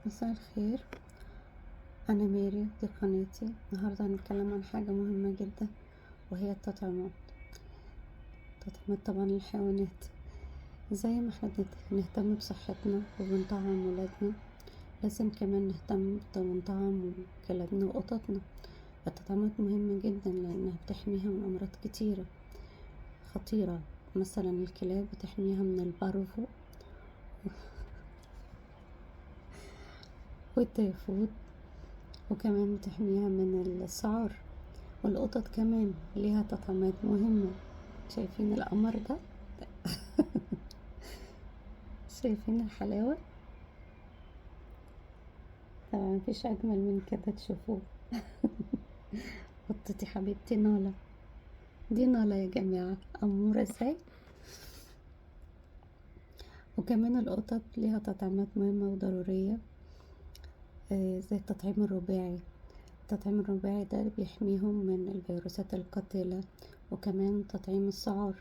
مساء الخير. أنا ماري، دي قناتي. النهاردة هنتكلم عن حاجة مهمة جدا، وهي التطعيمات. طبعا الحيوانات، زي ما احنا نهتم بصحتنا وبنطعم ولادنا، لازم كمان نهتم بنطعم كلابنا وقططنا. التطعيمات مهمة جدا لأنها بتحميها من أمراض كتيرة خطيرة. مثلا الكلاب بتحميها من البارفو والتيفود، وكمان بتحميها من السعار. والقطط كمان ليها تطعيمات مهمة. شايفين القمر ده؟ شايفين الحلاوة؟ طبعا مفيش أجمل من كده تشوفوه. قطتي حبيبتي نالا، دي نالا يا جماعة، أمورة ازاي. وكمان القطط ليها تطعيمات مهمة وضرورية، زي التطعيم الرباعي. التطعيم الرباعي ده بيحميهم من الفيروسات القاتلة، وكمان تطعيم السعار.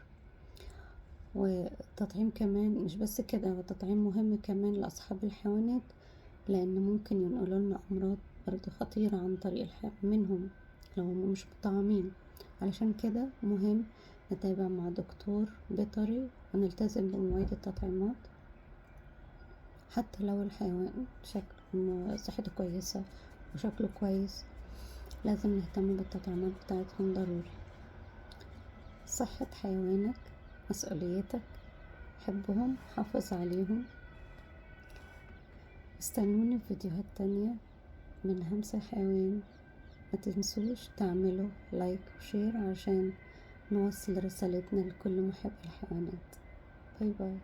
والتطعيم كمان مش بس كده، هو تطعيم مهم كمان لأصحاب الحيوانات، لأن ممكن ينقلولنا أمراض برضه خطيرة عن طريق منهم لو هم مش مطعمين. علشان كده مهم نتابع مع دكتور بيطري ونلتزم بمواعيد التطعيمات، حتى لو الحيوان صحته كويسة وشكله كويس. لازم نهتم بالتطعيمات بتاعتهم ضروري. صحة حيوانك مسؤوليتك، حبهم، حافظ عليهم. استنوني في فيديوهات تانية من همسة حيوان. ما تنسوش تعملوا لايك وشير عشان نوصل رسالتنا لكل محب الحيوانات. باي باي.